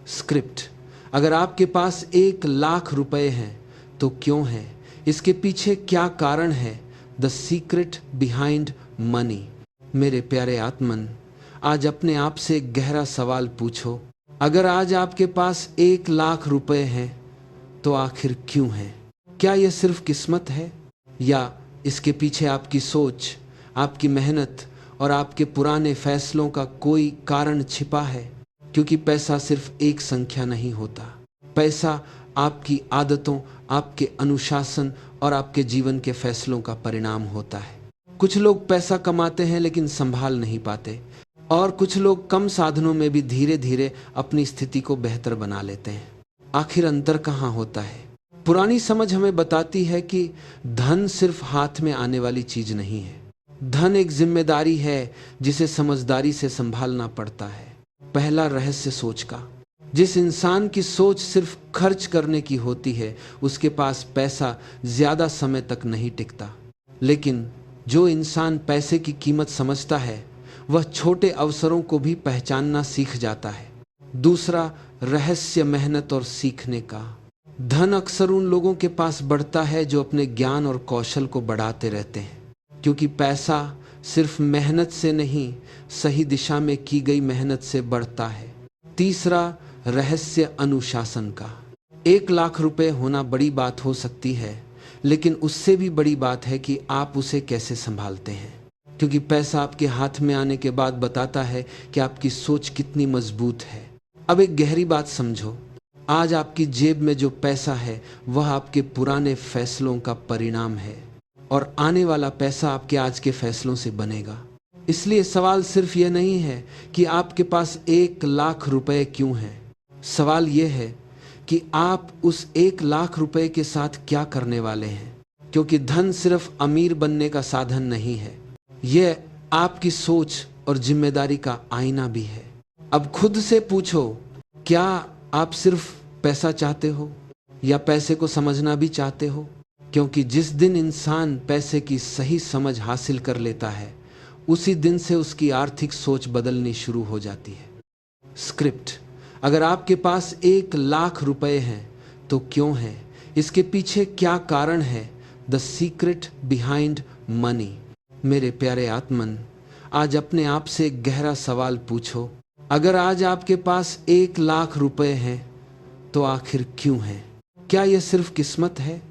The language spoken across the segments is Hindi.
स्क्रिप्ट। अगर आपके पास 1 लाख रुपए हैं तो क्यों है? इसके पीछे क्या कारण है? The secret behind money. मेरे प्यारे आत्मन, आज अपने आप से एक गहरा सवाल पूछो। अगर आज आपके पास 1 लाख रुपए हैं तो आखिर क्यों है? क्या यह सिर्फ किस्मत है, या इसके पीछे आपकी सोच, आपकी मेहनत और आपके पुराने फैसलों का कोई कारण छिपा है? क्योंकि पैसा सिर्फ एक संख्या नहीं होता। पैसा आपकी आदतों, आपके अनुशासन और आपके जीवन के फैसलों का परिणाम होता है। कुछ लोग पैसा कमाते हैं लेकिन संभाल नहीं पाते, और कुछ लोग कम साधनों में भी धीरे धीरे अपनी स्थिति को बेहतर बना लेते हैं। आखिर अंतर कहाँ होता है? पुरानी समझ हमें बताती है कि धन सिर्फ हाथ में आने वाली चीज नहीं है। धन एक जिम्मेदारी है जिसे समझदारी से संभालना पड़ता है। पहला रहस्य सोच का। जिस इंसान की सोच सिर्फ खर्च करने की होती है, उसके पास पैसा ज्यादा समय तक नहीं टिकता। लेकिन जो इंसान पैसे की कीमत समझता है, वह छोटे अवसरों को भी पहचानना सीख जाता है। दूसरा रहस्य मेहनत और सीखने का। धन अक्सर उन लोगों के पास बढ़ता है जो अपने ज्ञान और कौशल को बढ़ाते रहते हैं, क्योंकि पैसा सिर्फ मेहनत से नहीं, सही दिशा में की गई मेहनत से बढ़ता है। तीसरा रहस्य अनुशासन का। 1 लाख रुपए होना बड़ी बात हो सकती है, लेकिन उससे भी बड़ी बात है कि आप उसे कैसे संभालते हैं। क्योंकि पैसा आपके हाथ में आने के बाद बताता है कि आपकी सोच कितनी मजबूत है। अब एक गहरी बात समझो। आज आपकी जेब में जो पैसा है, वह आपके पुराने फैसलों का परिणाम है, और आने वाला पैसा आपके आज के फैसलों से बनेगा। इसलिए सवाल सिर्फ यह नहीं है कि आपके पास 1 लाख रुपए क्यों हैं। सवाल यह है कि आप उस 1 लाख रुपए के साथ क्या करने वाले हैं। क्योंकि धन सिर्फ अमीर बनने का साधन नहीं है, यह आपकी सोच और जिम्मेदारी का आईना भी है। अब खुद से पूछो, क्या आप सिर्फ पैसा चाहते हो, या पैसे को समझना भी चाहते हो? क्योंकि जिस दिन इंसान पैसे की सही समझ हासिल कर लेता है, उसी दिन से उसकी आर्थिक सोच बदलनी शुरू हो जाती है। स्क्रिप्ट। अगर आपके पास 1 लाख रुपए हैं तो क्यों है? इसके पीछे क्या कारण है? The secret behind money. मेरे प्यारे आत्मन, आज अपने आप से एक गहरा सवाल पूछो। अगर आज आपके पास 1 लाख रुपए हैं तो आखिर क्यों है? क्या यह सिर्फ किस्मत है,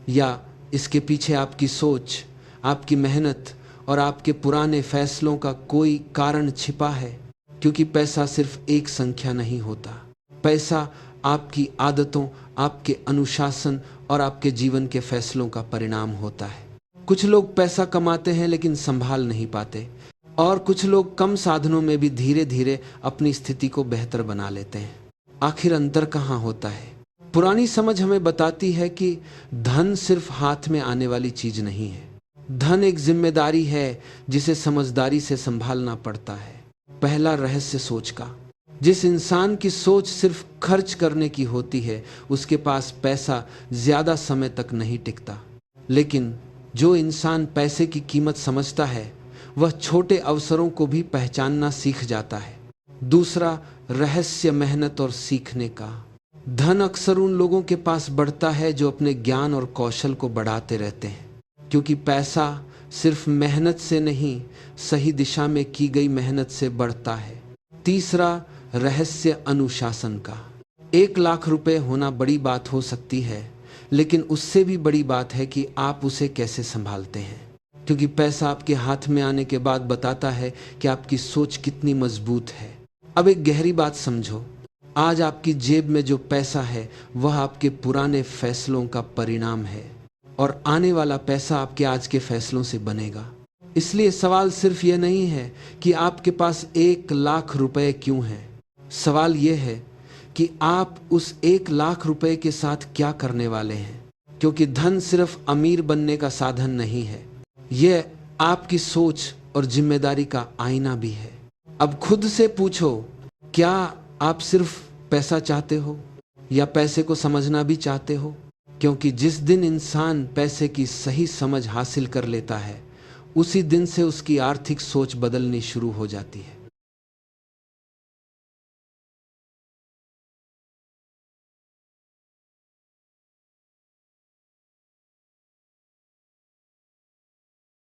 या इसके पीछे आपकी सोच, आपकी मेहनत और आपके पुराने फैसलों का कोई कारण छिपा है? क्योंकि पैसा सिर्फ एक संख्या नहीं होता। पैसा आपकी आदतों, आपके अनुशासन और आपके जीवन के फैसलों का परिणाम होता है। कुछ लोग पैसा कमाते हैं लेकिन संभाल नहीं पाते, और कुछ लोग कम साधनों में भी धीरे धीरे अपनी स्थिति को बेहतर बना लेते हैं। आखिर अंतर कहाँ होता है? पुरानी समझ हमें बताती है कि धन सिर्फ हाथ में आने वाली चीज नहीं है। धन एक जिम्मेदारी है जिसे समझदारी से संभालना पड़ता है। पहला रहस्य सोच का। जिस इंसान की सोच सिर्फ खर्च करने की होती है, उसके पास पैसा ज्यादा समय तक नहीं टिकता। लेकिन जो इंसान पैसे की कीमत समझता है, वह छोटे अवसरों को भी पहचानना सीख जाता है। दूसरा रहस्य मेहनत और सीखने का। धन अक्सर उन लोगों के पास बढ़ता है जो अपने ज्ञान और कौशल को बढ़ाते रहते हैं, क्योंकि पैसा सिर्फ मेहनत से नहीं, सही दिशा में की गई मेहनत से बढ़ता है। तीसरा रहस्य अनुशासन का। 1 लाख रुपए होना बड़ी बात हो सकती है, लेकिन उससे भी बड़ी बात है कि आप उसे कैसे संभालते हैं। क्योंकि पैसा आपके हाथ में आने के बाद बताता है कि आपकी सोच कितनी मजबूत है। अब एक गहरी बात समझो। आज आपकी जेब में जो पैसा है, वह आपके पुराने फैसलों का परिणाम है, और आने वाला पैसा आपके आज के फैसलों से बनेगा। इसलिए सवाल सिर्फ यह नहीं है कि आपके पास 1 लाख रुपए क्यों हैं। सवाल यह है कि आप उस 1 लाख रुपए के साथ क्या करने वाले हैं। क्योंकि धन सिर्फ अमीर बनने का साधन नहीं है, यह आपकी सोच और जिम्मेदारी का आईना भी है। अब खुद से पूछो, क्या आप सिर्फ पैसा चाहते हो, या पैसे को समझना भी चाहते हो? क्योंकि जिस दिन इंसान पैसे की सही समझ हासिल कर लेता है, उसी दिन से उसकी आर्थिक सोच बदलनी शुरू हो जाती है।